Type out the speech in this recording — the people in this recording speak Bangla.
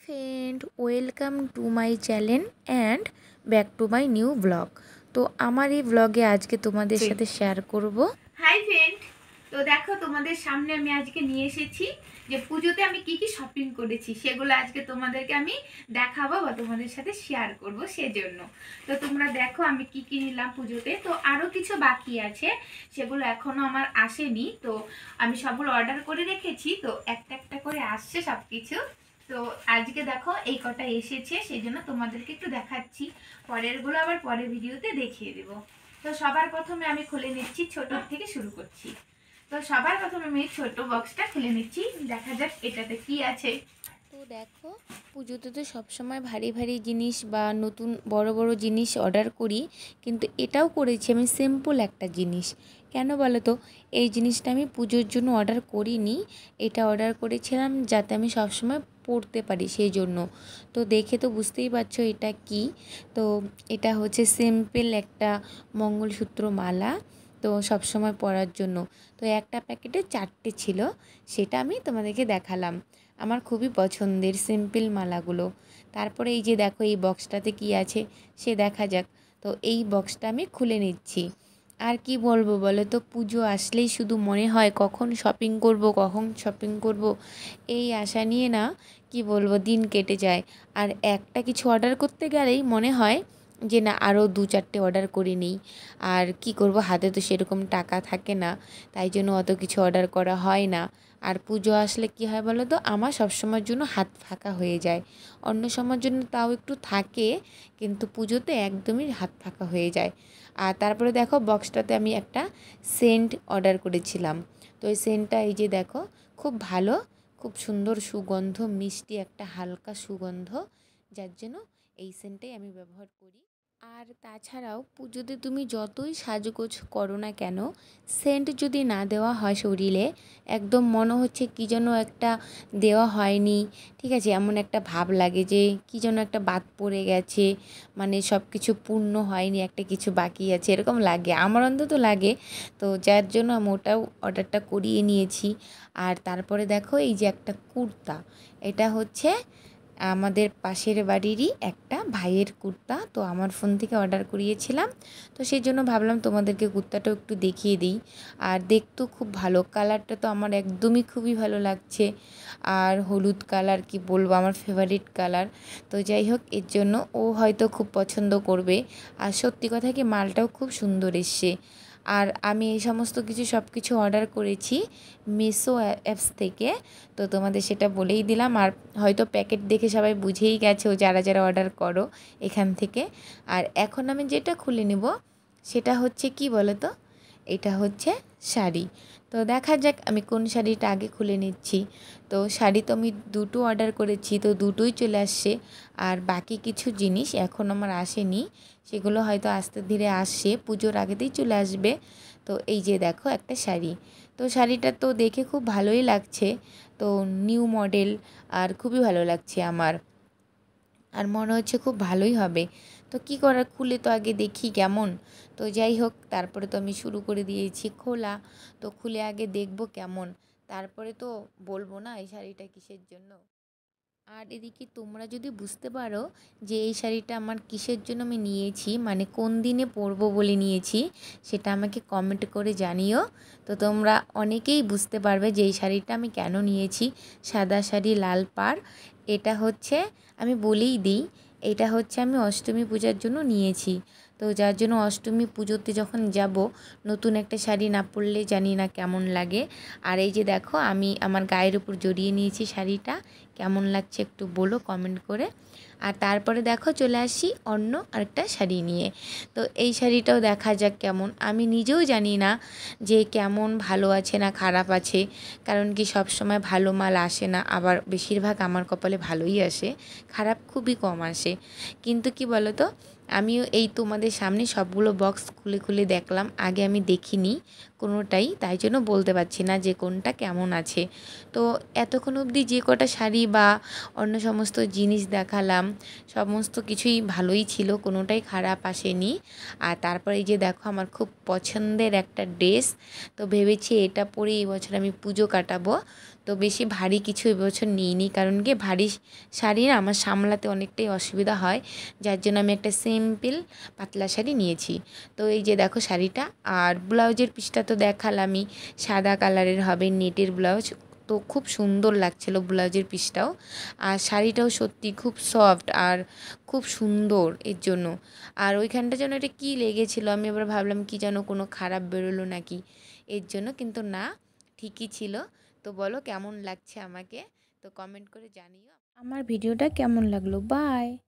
Friend, welcome to my channel and back to my new blog. তো আমার এই ব্লগে আজকে তোমাদের সাথে শেয়ার করব। হাই ফ্রেন্ড, তো দেখো তোমাদের সামনে আমি আজকে নিয়ে এসেছি যে পুজোতে আমি কি কি শপিং করেছি সেগুলো আজকে তোমাদেরকে আমি দেখাবো বা তোমাদের সাথে শেয়ার করব। সেজন্য তো তোমরা দেখো আমি কি কি নিলাম পুজোতে। তো আরও কিছু বাকি আছে, সেগুলো এখনো আমার আসেনি। তো আমি সবগুলো অর্ডার করে রেখেছি, তো একটা একটা করে আসছে সব কিছু। তো আজকে দেখো এই কটা এসেছে, সেই জন্য তোমাদেরকে একটু দেখাচ্ছি। পরেরগুলো আবার পরের ভিডিওতে দেখিয়ে দেবো। তো সবার প্রথমে আমি খুলে নিচ্ছি, ছোট থেকে শুরু করছি। তো সবার প্রথমে আমি ছোট বক্সটা খুলে নিচ্ছি, দেখা যাক এটাতে কি আছে। তো দেখো, পুজোতে তো সবসময় ভারী ভারী জিনিস বা নতুন বড় বড় জিনিস অর্ডার করি, কিন্তু এটাও করেছি আমি সিম্পল একটা জিনিস। কেন বলো তো? এই জিনিসটা আমি পুজোর জন্য অর্ডার করিনি, এটা অর্ডার করেছিলাম যাতে আমি সবসময় পরতে পারি, সেই জন্য। তো দেখে তো বুঝতেই পারছো এটা কি। তো এটা হচ্ছে সিম্পল একটা মঙ্গলসূত্র মালা, তো সবসময় পরার জন্য। তো একটা প্যাকেটে 4টে ছিল, সেটা আমি তোমাদেরকে দেখালাম। আমার খুবই পছন্দের সিম্পল মালাগুলো। তারপরে এই যে দেখো এই বক্সটাতে কি আছে সে দেখা যাক। তো এই বক্সটা আমি খুলে নিচ্ছি। আর কি বলবো বলো তো, পুজো আসলেই শুধু মনে হয় কখন শপিং করব, কখন শপিং করব, এই আশা নিয়ে না কি বলবো দিন কেটে যায়। আর একটা কিছু অর্ডার করতে গেলেই মনে হয় যে না আরও 2-4টে অর্ডার করে নিই। আর কি করব, হাতে তো সেরকম টাকা থাকে না, তাই জন্য অত কিছু অর্ডার করা হয় না। আর পুজো আসলে কি হয় বলো তো, আমার সবসময়ের জন্য হাত ফাঁকা হয়ে যায়। অন্য সময়ের জন্য তাও একটু থাকে, কিন্তু পুজোতে একদমই হাত ফাঁকা হয়ে যায়। আর তারপরে দেখো বক্সটাতে আমি একটা সেন্ট অর্ডার করেছিলাম। তো এই সেন্টটা এই যে দেখো, খুব ভালো, খুব সুন্দর সুগন্ধ, মিষ্টি একটা হালকা সুগন্ধ, যার জন্য এই সেন্টটাই আমি ব্যবহার করি। আর তাছাড়াও পুজোতে তুমি যতই সাজগোজ করো না কেন, সেন্ট যদি না দেওয়া হয় শরীরে, একদম মনে হচ্ছে কী যেন একটা দেওয়া হয়নি। ঠিক আছে, এমন একটা ভাব লাগে যে কী যেন একটা বাদ পড়ে গেছে, মানে সব কিছু পূর্ণ হয়নি, একটা কিছু বাকি আছে, এরকম লাগে, আমার অন্তত লাগে। তো যার জন্য আমি ওটাও অর্ডারটা করিয়ে নিয়েছি। আর তারপরে দেখো এই যে একটা কুর্তা, এটা হচ্ছে আমাদের পাশের বাড়িরই একটা ভাইয়ের কুর্তা, তো আমার ফোন থেকে অর্ডার করিয়েছিলাম। তো সেই জন্য ভাবলাম তোমাদেরকে কুর্তাটাও একটু দেখিয়ে দিই। আর দেখতেও খুব ভালো, কালারটা তো আমার একদমই খুবই ভালো লাগছে। আর হলুদ কালার কি বলবো, আমার ফেভারিট কালার। তো যাই হোক, এর জন্য ও হয়তো খুব পছন্দ করবে। আর সত্যি কথা কি, মালটাও খুব সুন্দর এসছে। আর আমি এই সমস্ত কিছু সব কিছু অর্ডার করেছি মিশো অ্যাপস থেকে, তো তোমাদের সেটা বলেই দিলাম। আর হয়তো প্যাকেট দেখে সবাই বুঝেই গেছো যারা যারা অর্ডার করো এখান থেকে। আর এখন আমি যেটা খুলে নিব সেটা হচ্ছে কি বলো তো, এটা হচ্ছে শাড়ি। তো দেখা যাক আমি কোন শাড়িটা আগে খুলে নিচ্ছি। তো শাড়ি তো আমি দুটো অর্ডার করেছি, তো দুটোই চলে আসছে। আর বাকি কিছু জিনিস এখন আমার আসেনি, সেগুলো হয়তো আস্তে ধীরে আসছে, পুজোর আগেতেই চলে আসবে। তো এই যে দেখো একটা শাড়ি, তো শাড়িটা তো দেখে খুব ভালোই লাগছে, তো নিউ মডেল, আর খুবই ভালো লাগছে আমার, আর মনে হচ্ছে খুব ভালোই হবে। তো কি করার, খুলে তো আগে দেখি কেমন। তো যাই হোক, তারপরে তো আমি শুরু করে দিয়েছি খোলা। তো খুলে আগে দেখব কেমন, তারপরে তো বলবো না এই শাড়িটা কিসের জন্য। আর এদিকে তোমরা যদি বুঝতে পারো যে এই শাড়িটা আমার কিসের জন্য আমি নিয়েছি, মানে কোন দিনে পরবো বলে নিয়েছি, সেটা আমাকে কমেন্ট করে জানিও। তো তোমরা অনেকেই বুঝতে পারবে যে এই শাড়িটা আমি কেন নিয়েছি। সাদা শাড়ি, লাল পাড়, এটা হচ্ছে, আমি বলেই দিই, এটা হচ্ছে আমি অষ্টমী পূজার জন্য নিয়েছি। তো যার জন্য অষ্টমী পুজোতে যখন যাব, নতুন একটা শাড়ি না পরলে জানি না কেমন লাগে। আর এই যে দেখো আমি আমার গায়ের উপর জড়িয়ে নিয়েছি শাড়িটা, কেমন লাগছে একটু বলো কমেন্ট করে। আর তারপরে দেখো চলে আসি অন্য আরেকটা শাড়ি নিয়ে। তো এই শাড়িটাও দেখা যাক কেমন, আমি নিজেও জানি না যে কেমন, ভালো আছে না খারাপ আছে, কারণ কি সব সময় ভালো মাল আসে না, আবার বেশিরভাগ আমার কপালে ভালোই আসে, খারাপ খুবই কম আসে। কিন্তু কি বলো তো, আমিও এই তোমাদের সামনে সবগুলো বক্স খুলে খুলে দেখলাম, আগে আমি দেখিনি কোনোটাই, তাই জন্য বলতে পারছি না যে কোনটা কেমন আছে। তো এতক্ষণ অবধি যে কটা শাড়ি বা অন্য সমস্ত জিনিস দেখালাম, সমস্ত কিছুই ভালোই ছিল, কোনোটাই খারাপ আসেনি। আর তারপরে এই যে দেখো আমার খুব পছন্দের একটা ড্রেস, তো ভেবেছি এটা পরে এই বছর আমি পুজো কাটাবো। তো বেশি ভারী কিছু এবছর নিইনি, কারণ কি ভারী শাড়ি না আমার সামলাতে অনেকটাই অসুবিধা হয়, যার জন্য আমি একটা সিম্পল পাতলা শাড়ি নিয়েছি। তো এই যে দেখো শাড়িটা, আর ব্লাউজের পিসটা তো দেখালামই, সাদা কালারের হবে নেটের ব্লাউজ। তো খুব সুন্দর লাগছিল ব্লাউজের পিসটাও, আর শাড়িটাও সত্যি খুব সফট আর খুব সুন্দর এর জন্য। আর ওইখানটা যেন এটা কী লেগেছিলো, আমি আবার ভাবলাম কি যেন কোনো খারাপ বেরোলো নাকি এর জন্য, কিন্তু না, ঠিকই ছিল। তো বলো কেমন লাগছে আমাকে, তো কমেন্ট করে জানিও আমার ভিডিওটা কেমন লাগলো। বাই।